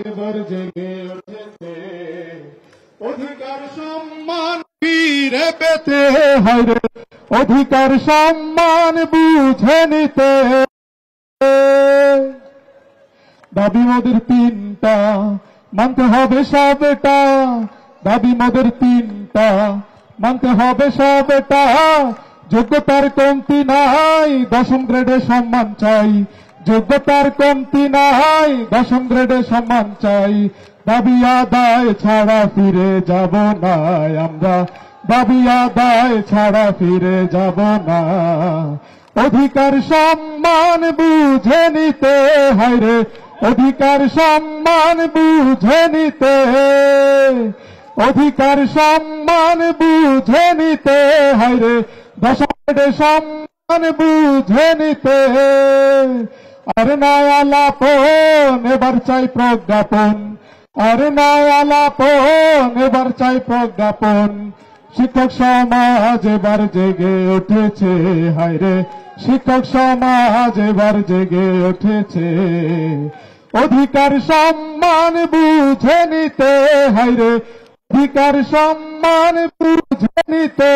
এবার জেগে উঠেছে অধিকার সম্মান ফিরে পেতে হয়, অধিকার সম্মান বুঝে নিতে। দাবি মোদের তিনটা, মানতে হবে সবটা। দাবি মোদের তিনটা, মানতে হবে সবটা। যোগ্যতার কমতি নাই, 10ম গ্রেডে সম্মান চাই। যোগ্যতার কমতি নাই, 10ম গ্রেডে সম্মান চাই। দাবি আদায় ছাড়া ফিরে যাব না আমরা, দাবি আদায় ছাড়া ফিরে যাব না। অধিকার সম্মান বুঝে নিতে হয় রে, অধিকার সম্মান বুঝে নিতে। অধিকার সম্মান বুঝে নিতে হয় রে, 10ম গ্রেডে সম্মান বুঝে নিতে। আর নয়া লাপন এবার চাই প্রজ্ঞাপন, আর নয়া লাপন এবার চাই প্রজ্ঞাপন। শিক্ষক সমাজ এবার জেগে উঠেছে হায়রে, শিক্ষক সমাজ এবার জেগে উঠেছে। অধিকার সম্মান বুঝে নিতে হায়রে, অধিকার সম্মান বুঝে নিতে।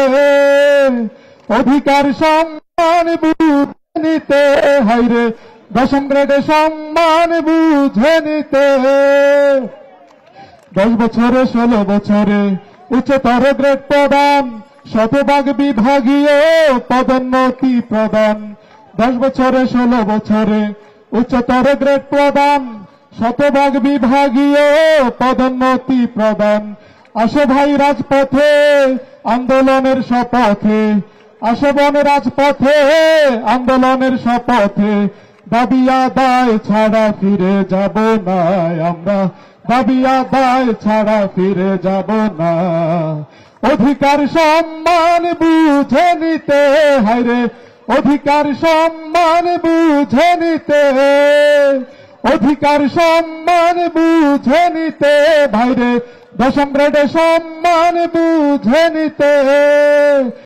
অধিকার সম্মান বুঝে নিতে হায়রে, 10ম গ্রেডে সম্মান বুঝে নিতে। 10 বছরে 16 বছরে উচ্চতর গ্রেড প্রদান, শতভাগ বিভাগীয় পদোন্নতি প্রদান। 10 বছরে 16 বছরে উচ্চতর গ্রেড প্রদান, শতভাগ বিভাগীয় পদোন্নতি প্রদান। আসো ভাই রাজপথে আন্দোলনের শপথে, আসো বন রাজপথে আন্দোলনের শপথে। দাবি আদায় ছাড়া ফিরে যাব না আমরা, দাবি আদায় ছাড়া ফিরে যাব না। অধিকার সম্মান বুঝে নিতে হায়রে, অধিকার সম্মান বুঝে নিতে। অধিকার সম্মান বুঝে নিতে ভাইরে, 10ম গ্রেডে সম্মান বুঝে নিতে।